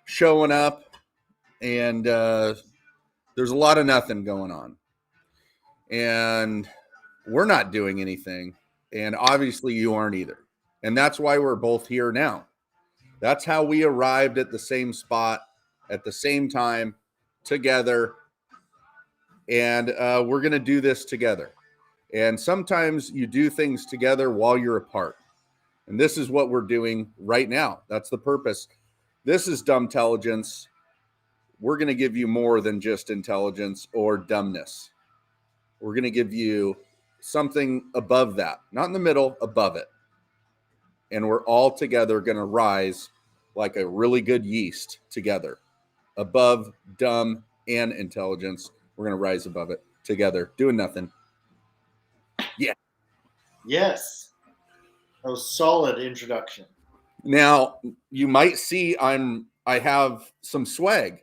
showing up, and there's a lot of nothing going on. And we're not doing anything. And obviously you aren't either. And that's why we're both here now. That's how we arrived at the same spot at the same time together. And we're going to do this together. And sometimes you do things together while you're apart. And this is what we're doing right now. That's the purpose. This is Dumb Intelligence. We're going to give you more than just intelligence or dumbness. We're going to give you something above that, not in the middle, above it. And we're all together going to rise like a really good yeast together, above dumb and intelligence. We're going to rise above it together, doing nothing. Yeah. Yes. That was solid introduction. Now, you might see I have some swag.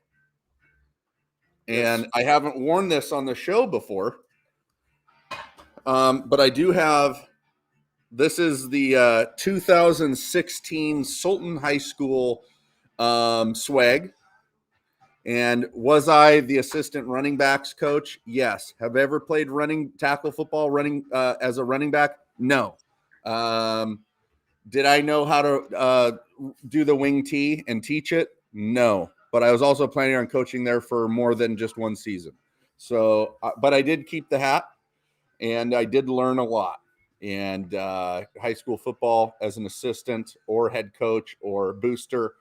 And yes. I haven't worn this on the show before. But I do have, this is the 2016 Sultan High School swag. And was I the assistant running backs coach? Yes. Have I ever played tackle football as a running back? No. Did I know how to do the wing tee and teach it? No. But I was also planning on coaching there for more than just one season. So, but I did keep the hat. And I did learn a lot. And high school football as an assistant or head coach or booster,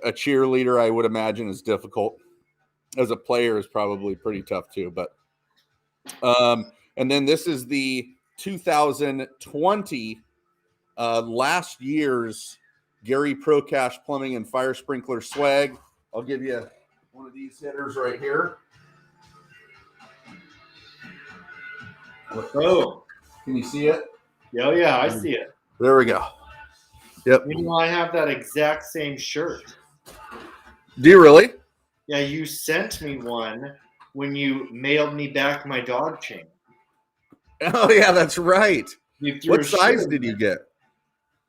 a cheerleader, I would imagine, is difficult. As a player is probably pretty tough too. But and then this is the 2020 last year's Gary Procash Plumbing and Fire Sprinkler swag. I'll give you one of these hitters right here. Oh, can you see it? Oh, yeah, I see it. There we go. Yep. You know, I have that exact same shirt. Do you really? Yeah, you sent me one when you mailed me back my dog chain. Oh, yeah, that's right. What size did you get?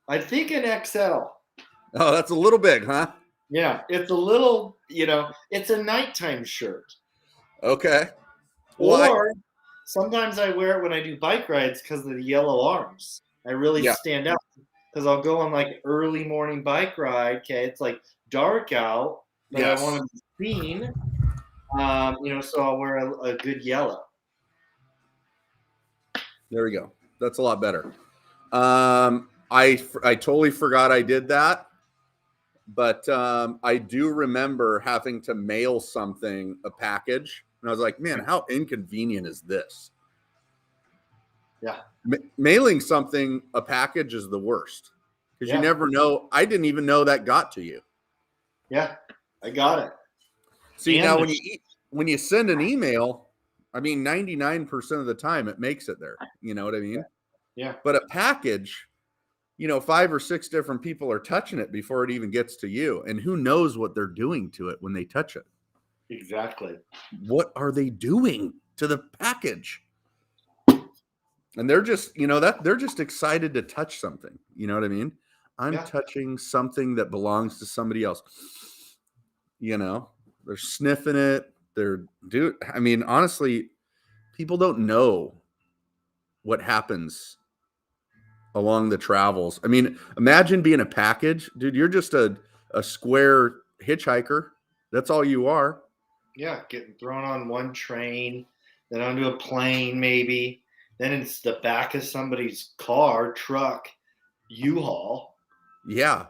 I think an XL. Oh, that's a little big, huh? Yeah, it's a little, it's a nighttime shirt. Okay. Or sometimes I wear it when I do bike rides because of the yellow arms. I really stand out because I'll go on like early morning bike ride. Okay, it's like dark out, but I want to be seen. So I'll wear a good yellow. There we go. That's a lot better. I totally forgot I did that, but I do remember having to mail a package. And I was like, man, how inconvenient is this? Yeah. Mailing a package is the worst because you never know. I didn't even know that got to you. Yeah, I got it. See, now when you send an email, I mean, 99% of the time it makes it there. You know what I mean? Yeah. But a package, 5 or 6 different people are touching it before it even gets to you. And who knows what they're doing to it when they touch it. Exactly. What are they doing to the package? And they're just, they're just excited to touch something. You know what I mean? I'm touching something that belongs to somebody else. They're sniffing it. Honestly, people don't know what happens along the travels. I mean, imagine being a package. Dude, you're just a square hitchhiker. That's all you are. Yeah, getting thrown on one train, then onto a plane maybe. Then it's the back of somebody's car, truck, U-Haul. Yeah.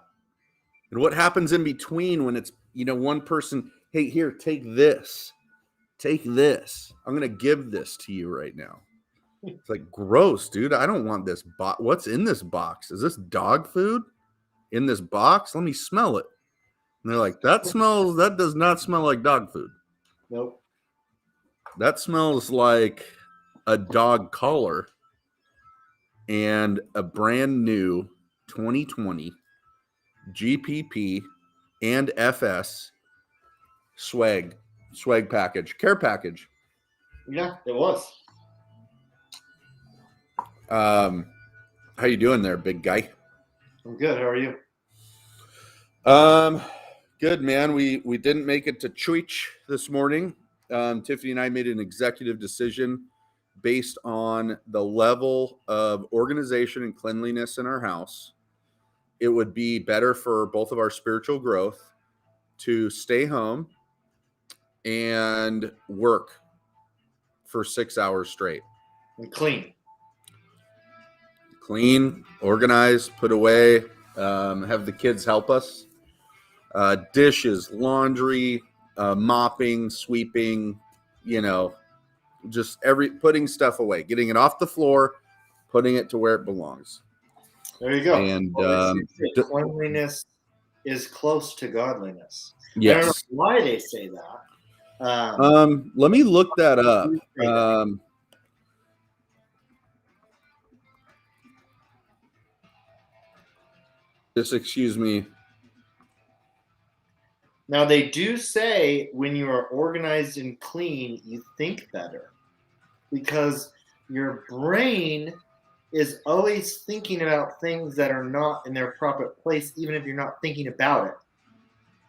And what happens in between when it's, one person, hey, here, take this. Take this. I'm going to give this to you right now. It's like, gross, dude. I don't want this box. What's in this box? Is this dog food in this box? Let me smell it. And they're like, that does not smell like dog food. Nope. That smells like a dog collar and a brand new 2020 GPP and FS swag package, care package. Yeah, it was. How you doing there, big guy? I'm good. How are you? Good, man. We didn't make it to Church this morning. Tiffany and I made an executive decision based on the level of organization and cleanliness in our house. It would be better for both of our spiritual growth to stay home and work for 6 hours straight. And clean. Clean, organize, put away, have the kids help us. Dishes, laundry, mopping, sweeping, just putting stuff away, getting it off the floor, putting it to where it belongs. There you go. And cleanliness is close to godliness. Yes. I don't know why they say that. Let me look that up. Just excuse me. Now, they do say when you are organized and clean, you think better because your brain is always thinking about things that are not in their proper place, even if you're not thinking about it.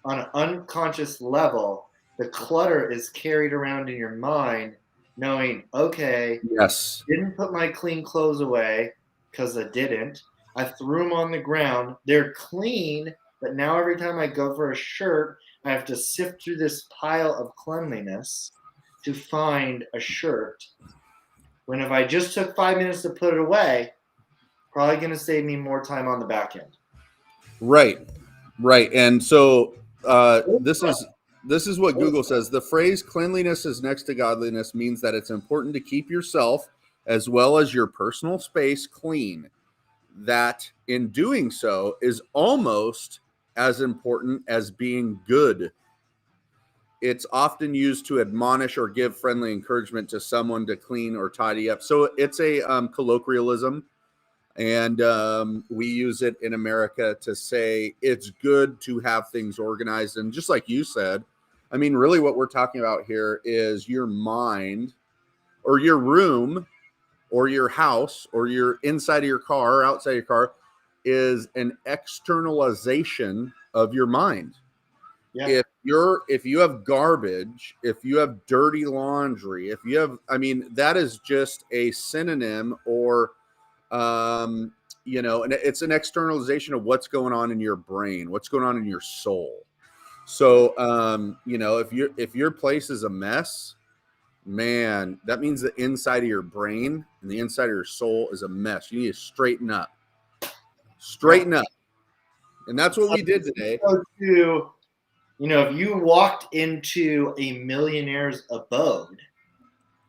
On an unconscious level, the clutter is carried around in your mind, knowing, okay, yes, didn't put my clean clothes away because I didn't. I threw them on the ground. They're clean, but now every time I go for a shirt, I have to sift through this pile of cleanliness to find a shirt. When if I just took 5 minutes to put it away, probably going to save me more time on the back end. Right. And so this is what Google says. The phrase "cleanliness is next to godliness" means that it's important to keep yourself as well as your personal space clean. That in doing so is almost as important as being good. It's often used to admonish or give friendly encouragement to someone to clean or tidy up. So it's a colloquialism, and we use it in America to say it's good to have things organized. And just like you said, I mean, really what we're talking about here is your mind or your room or your house or your inside of your car or outside of your car is an externalization of your mind. Yeah. If you have garbage, if you have dirty laundry, if you have, I mean, that is just a synonym or, and it's an externalization of what's going on in your brain, what's going on in your soul. So, if your place is a mess, man, that means the inside of your brain and the inside of your soul is a mess. You need to straighten up. And that's what we did today. If you walked into a millionaire's abode,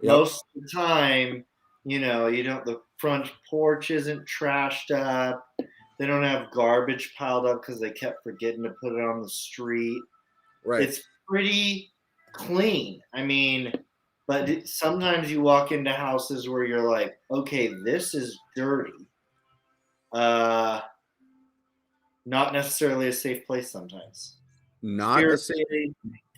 most of the time, the front porch isn't trashed up. They don't have garbage piled up because they kept forgetting to put it on the street. Right. It's pretty clean. I mean, but sometimes you walk into houses where you're like, okay, this is dirty. Not necessarily a safe place sometimes. Not a safe,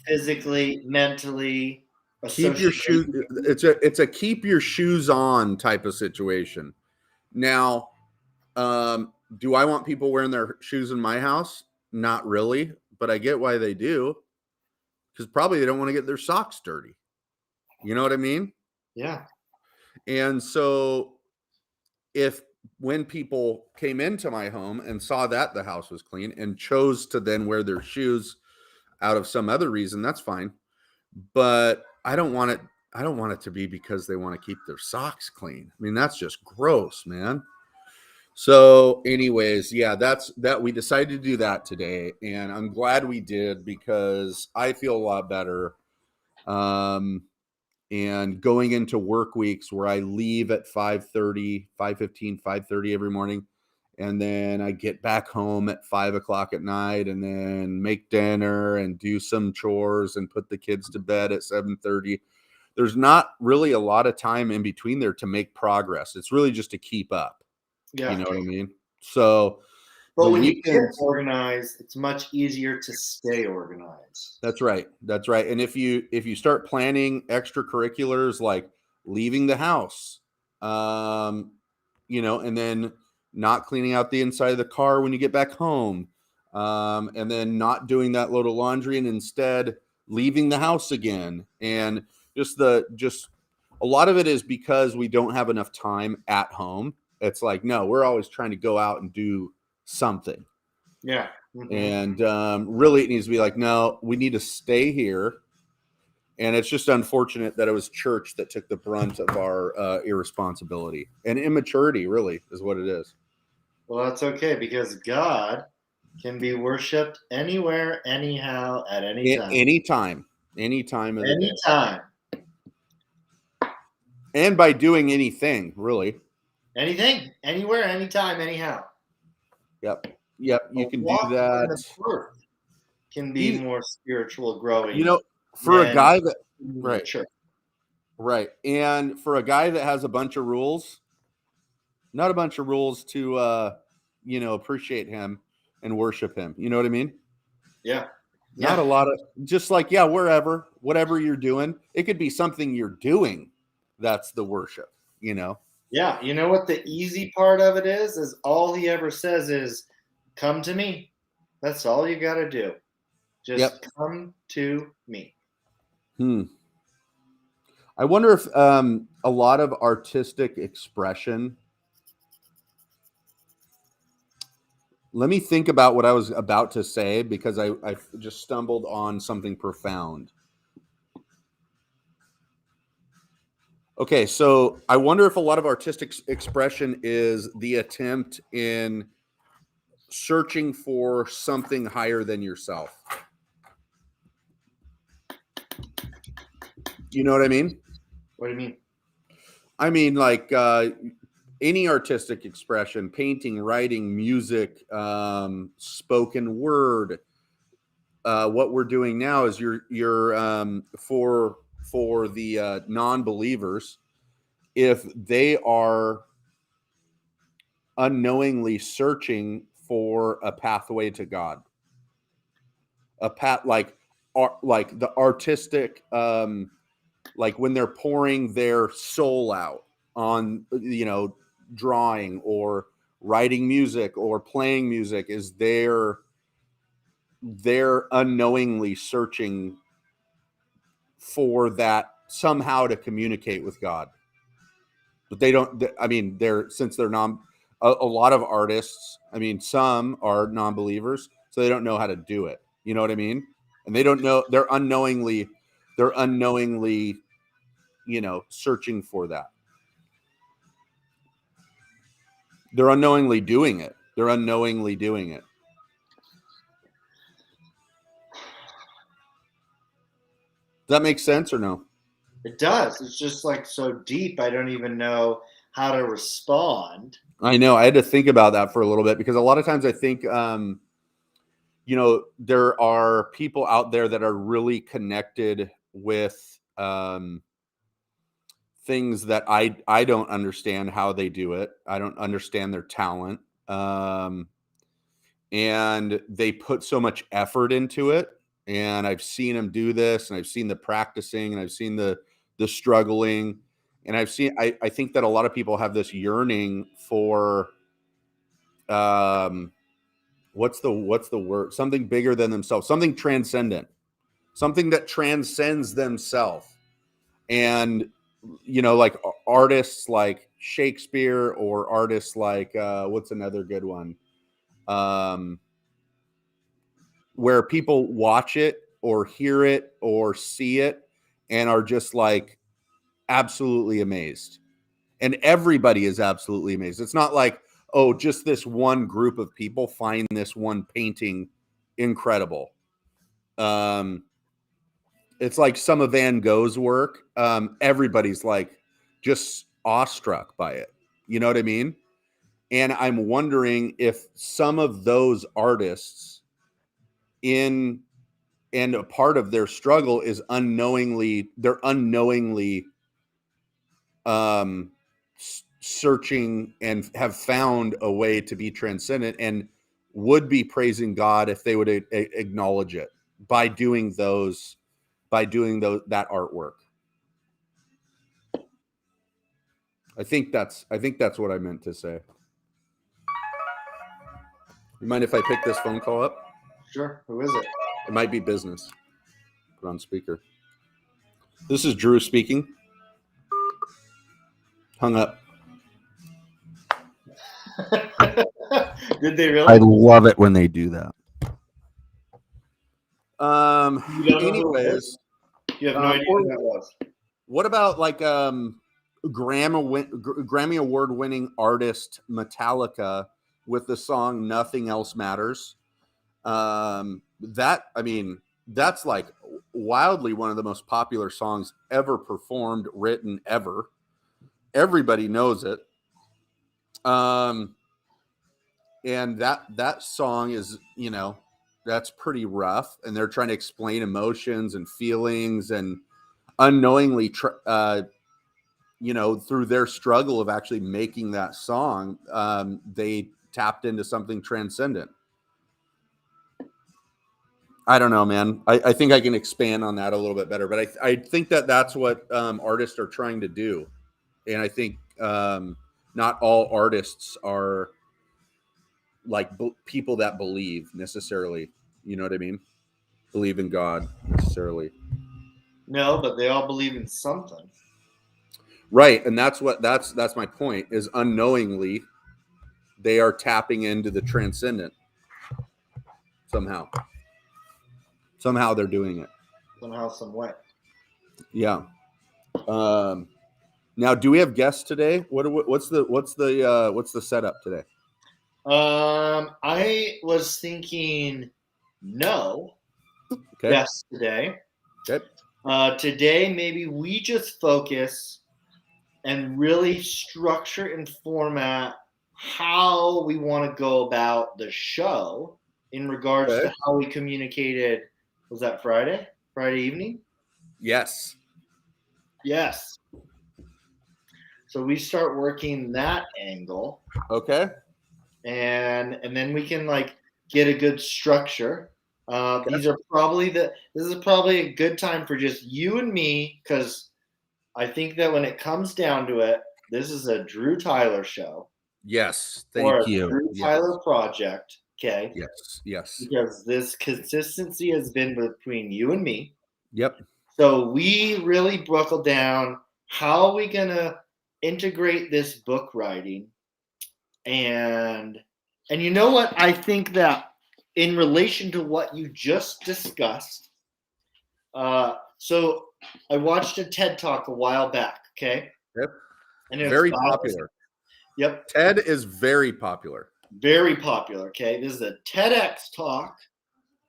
physically, mentally. Keep your shoes. It's a keep your shoes on type of situation. Now, do I want people wearing their shoes in my house? Not really, but I get why they do. Because probably they don't want to get their socks dirty. You know what I mean? Yeah. And so when people came into my home and saw that the house was clean and chose to then wear their shoes out of some other reason, that's fine. But I don't want it to be because they want to keep their socks clean. I mean, that's just gross, man. So anyways, yeah, we decided to do that today, and I'm glad we did because I feel a lot better. And going into work weeks where I leave at 5:30, 5:15, 5:30 every morning, and then I get back home at 5:00 at night and then make dinner and do some chores and put the kids to bed at 7:30. There's not really a lot of time in between there to make progress. It's really just to keep up. Yeah. You know what I mean? So, but when you get organized, it's much easier to stay organized. That's right. And if you start planning extracurriculars like leaving the house, and then not cleaning out the inside of the car when you get back home, and then not doing that load of laundry and instead leaving the house again. And just a lot of it is because we don't have enough time at home. It's like, no, we're always trying to go out and do something. Yeah. Mm-hmm. And really, it needs to be like, no, we need to stay here. And it's just unfortunate that it was church that took the brunt of our irresponsibility and immaturity, really, is what it is. Well, that's okay because God can be worshipped anywhere, anyhow, at any time. Any time of the day. Anytime. And by doing anything, really. Anything, anywhere, anytime, anyhow. Yep. You can do Walking in the that. earth can be more spiritual growing. You know, for a guy that right. Sure. Right. And for a guy that has a bunch of rules, not a bunch of rules to appreciate him and worship him. You know what I mean? Yeah. Not a lot of, just like, whatever you're doing, it could be something you're doing. That's the worship, Yeah. You know what the easy part of it is all he ever says is, come to me. That's all you got to do. Just come to me. I wonder if a lot of artistic expression. Let me think about what I was about to say because I just stumbled on something profound. Okay, so I wonder if a lot of artistic expression is the attempt in searching for something higher than yourself. You know what I mean? What do you mean? I mean, like any artistic expression, painting, writing, music, spoken word. What we're doing now is you're for the non-believers, if they are unknowingly searching for a pathway to God, a path like the artistic, like when they're pouring their soul out on drawing or writing music or playing music, is they're unknowingly searching for that somehow to communicate with God. But they don't, I mean, since they're a lot of artists, I mean, some are non-believers, so they don't know how to do it. You know what I mean? And they don't know, they're unknowingly, searching for that. They're unknowingly doing it. Does that make sense or no? It does. It's just like so deep. I don't even know how to respond. I know. I had to think about that for a little bit because a lot of times I think, there are people out there that are really connected with things that I don't understand how they do it. I don't understand their talent. And they put so much effort into it. And I've seen them do this, and I've seen the practicing, and I've seen the struggling. And I think that a lot of people have this yearning for what's the word? Something bigger than themselves, something transcendent, something that transcends themselves. And like artists like Shakespeare, or artists like what's another good one? Where people watch it or hear it or see it and are just like absolutely amazed. And everybody is absolutely amazed. It's not like, oh, just this one group of people find this one painting incredible. It's like some of Van Gogh's work. Everybody's like just awestruck by it. You know what I mean? And I'm wondering if some of those artists and a part of their struggle is unknowingly searching and have found a way to be transcendent and would be praising God if they would acknowledge it by doing that artwork. I think that's what I meant to say. You mind if I pick this phone call up? Sure. Who is it? It might be business. Put on speaker. This is Drew speaking. Hung up. Did they really? I love it when they do that. You don't know Anyways, who it is? You have no idea who that was. What about like Grammy Award winning artist Metallica with the song "Nothing Else Matters"? That's like wildly one of the most popular songs ever performed, written ever. Everybody knows it. And that song is, that's pretty rough, and they're trying to explain emotions and feelings, and unknowingly through their struggle of actually making that song, they tapped into something transcendent. I don't know, man. I think I can expand on that a little bit better, but I think that's what artists are trying to do. And I think not all artists are like people that believe necessarily. You know what I mean? Believe in God necessarily. No, but they all believe in something. Right. And that's my point, is unknowingly they are tapping into the transcendent somehow. Somehow they're doing it. Somehow, some way. Yeah. Now, do we have guests today? What's the setup today? I was thinking no. Okay. Yes, today. Okay. Today, maybe we just focus and really structure and format how we want to go about the show in regards to how we communicated. Was that Friday? Friday evening? Yes. Yes. So we start working that angle. Okay. And then we can like get a good structure. This is probably a good time for just you and me, because I think that when it comes down to it, this is a Drew Tyler show. Yes. Or Thank a you. Drew Tyler project. Okay. Yes. Yes. Because this consistency has been between you and me. Yep. So we really buckle down. How are we gonna integrate this book writing? And you know what? I think that in relation to what you just discussed, so I watched a TED Talk a while back, okay? Yep. And very popular. Yep. TED is very popular. Very popular, okay? This is a TEDx talk,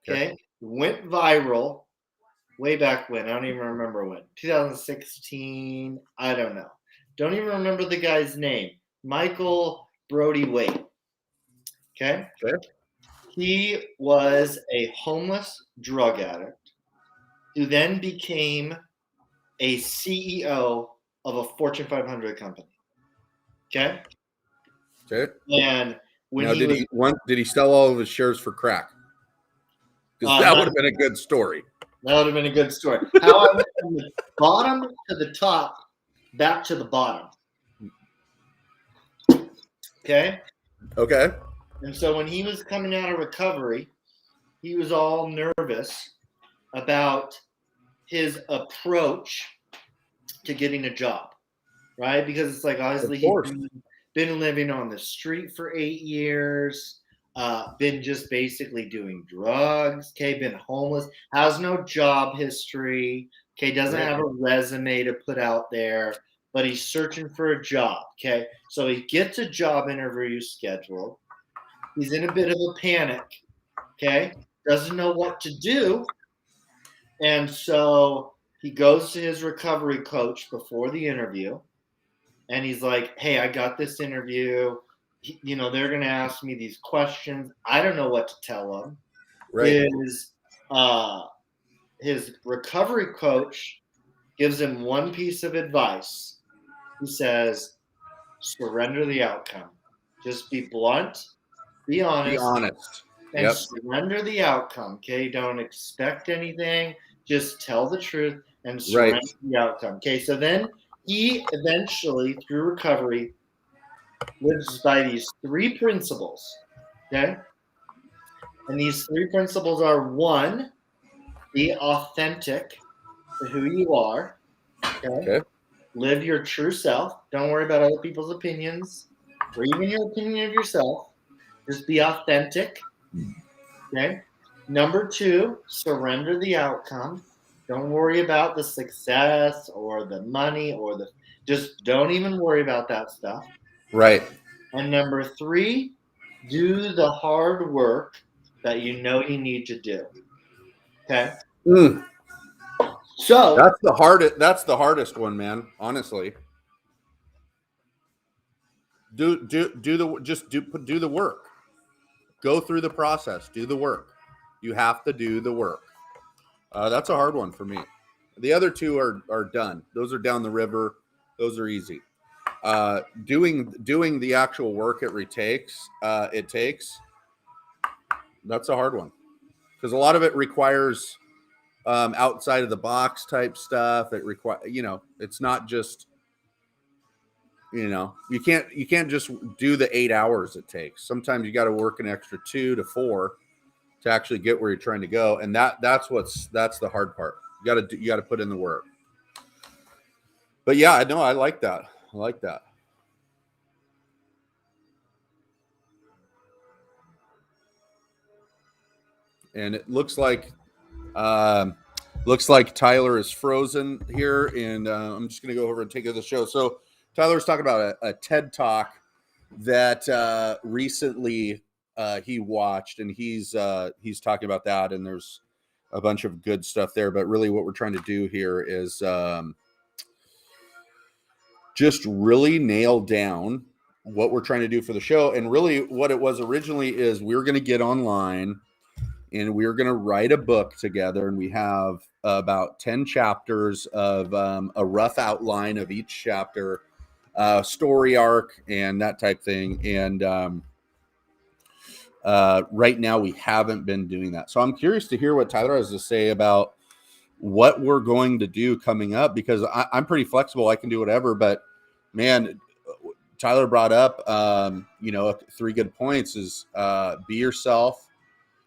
okay? Went viral way back when. I don't even remember when. 2016. I don't know. Don't even remember the guy's name. Michael Brody Waite. Okay? He was a homeless drug addict who then became a CEO of a Fortune 500 company. Okay? Okay. And when now, did he sell all of his shares for crack? Because that would have been a good story. That would have been a good story. How I went from the bottom to the top, back to the bottom. Okay? Okay. And so when he was coming out of recovery, he was all nervous about his approach to getting a job, right? Because it's like, obviously, he's been living on the street for 8 years, been just basically doing drugs, okay, been homeless, has no job history, okay, doesn't have a resume to put out there, but he's searching for a job, okay? So he gets a job interview scheduled. He's in a bit of a panic, okay? Doesn't know what to do. And so he goes to his recovery coach before the interview, and he's like, hey, I got this interview. They're going to ask me these questions. I don't know what to tell them. Right. His recovery coach gives him one piece of advice. He says, surrender the outcome. Just be blunt, be honest. And surrender the outcome, okay? Don't expect anything. Just tell the truth and surrender the outcome, okay? So then he eventually, through recovery, lives by these 3 principles, okay? And these 3 principles are: 1, be authentic to who you are. Okay. Live your true self. Don't worry about other people's opinions or even your opinion of yourself. Just be authentic. Okay. Number 2, surrender the outcome. Don't worry about the success or the money or just don't even worry about that stuff. Right. And number 3, do the hard work that you know you need to do. Okay. Mm, So that's the hardest. That's the hardest one, man. Honestly, do the work. Go through the process. Do the work. You have to do the work. That's a hard one for me. The other two are done. Those are down the river. Those are easy. Doing the actual work it takes. That's a hard one because a lot of it requires outside of the box type stuff. It require it's not just you can't just do the 8 hours it takes. Sometimes you got to work an extra 2 to 4 to actually get where you're trying to go, and that's the hard part. You got to put in the work. But yeah, I know I like that. I like that. And it looks like Tyler is frozen here, and I'm just going to go over and take over the show. So Tyler was talking about a TED Talk that recently he watched, and he's talking about that, and there's a bunch of good stuff there. But really, what we're trying to do here is just really nail down what we're trying to do for the show, and really what it was originally is we were going to get online and we were going to write a book together, and we have about 10 chapters of a rough outline of each chapter, story arc and that type thing. And right now we haven't been doing that. So I'm curious to hear what Tyler has to say about what we're going to do coming up, because I'm pretty flexible. I can do whatever, but man, Tyler brought up, 3 good points is be yourself,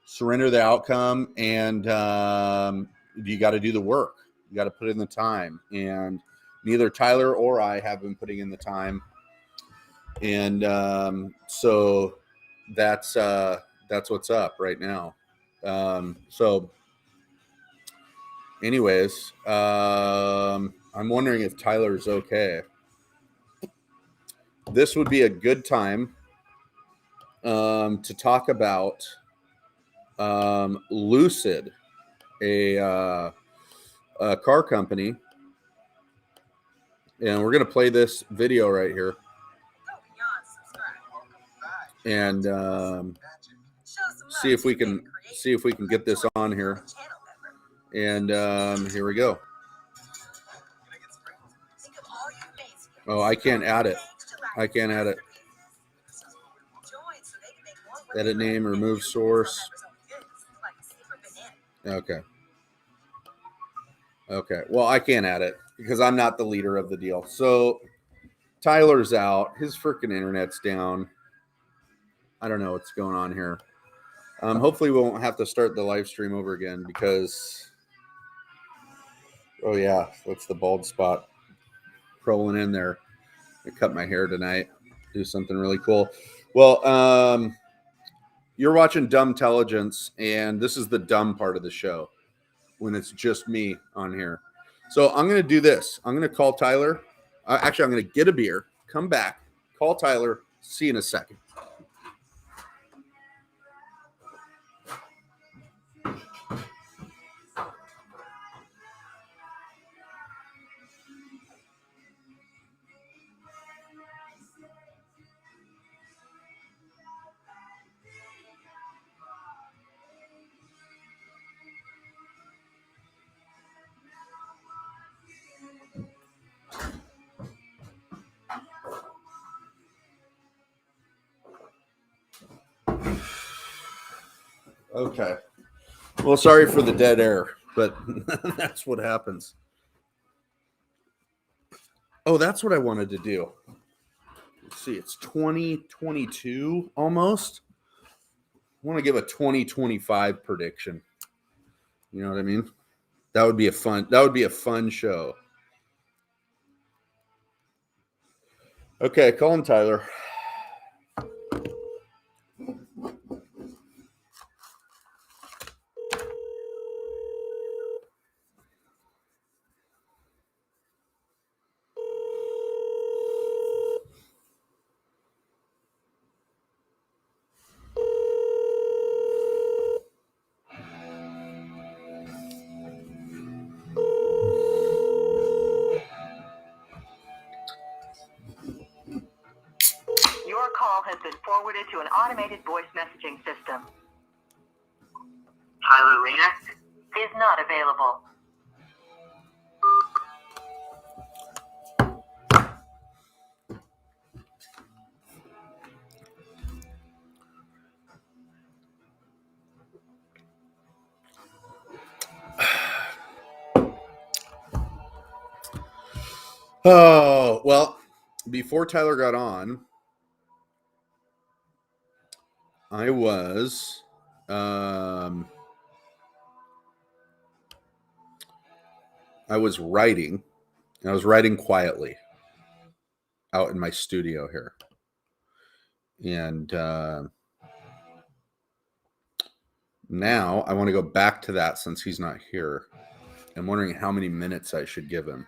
surrender the outcome, and you got to do the work. You got to put in the time, and neither Tyler or I have been putting in the time, and so that's what's up right now. So anyways, I'm wondering if Tyler's okay. This would be a good time to talk about Lucid, a car company, and we're going to play this video right here, and see if we can get this on here. And here we go. Oh, I can't add it. Edit name, remove source. Okay. Well, I can't add it because I'm not the leader of the deal. So Tyler's out. His freaking internet's down. I don't know what's going on here. Hopefully we won't have to start the live stream over again because, oh yeah, that's the bald spot rolling in there. I cut my hair tonight. Do something really cool. Well, you're watching Dumb Intelligence, and this is the dumb part of the show when it's just me on here. So I'm going to do this. I'm going to call Tyler. Actually, I'm going to get a beer, come back, call Tyler, see you in a second. Okay. Well, sorry for the dead air, but that's what happens. Oh, that's what I wanted to do. Let's see, it's 2022 almost. want to give a 2025 prediction. You know what I mean? That would be a fun show. Okay, call him, Tyler. Your call has been forwarded to an automated voice messaging system. Tyler Rena is not available. Oh, well, before Tyler got on, I was writing. I was writing quietly out in my studio here. And now I want to go back to that since he's not here. I'm wondering how many minutes I should give him.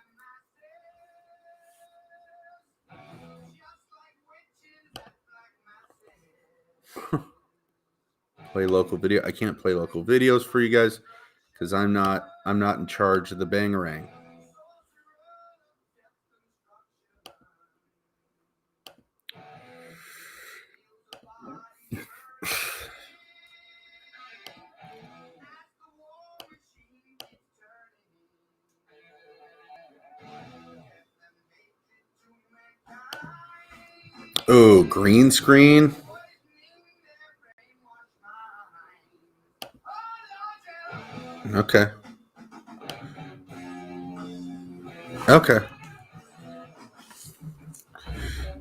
Play local video. I can't play local videos for you guys because I'm not in charge of the bangarang. Oh, green screen. Okay. Okay.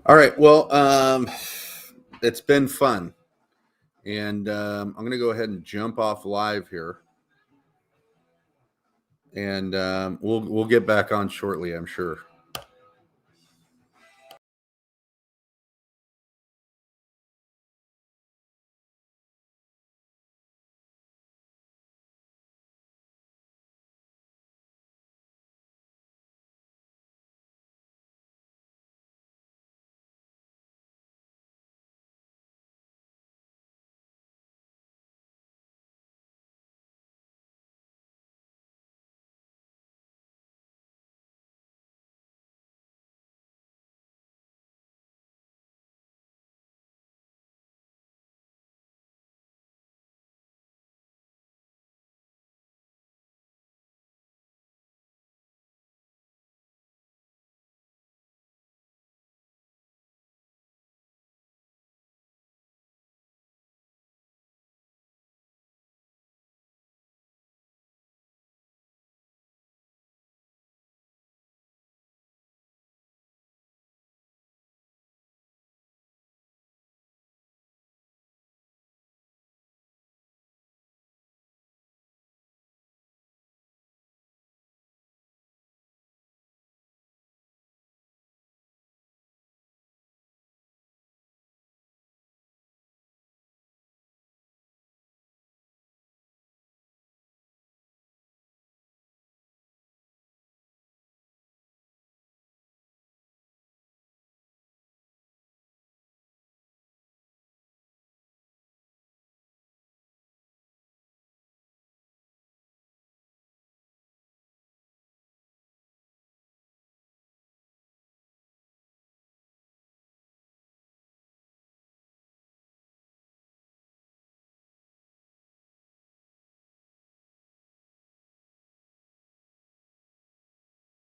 All right. Well, it's been fun. And I'm going to go ahead and jump off live here. And we'll get back on shortly, I'm sure.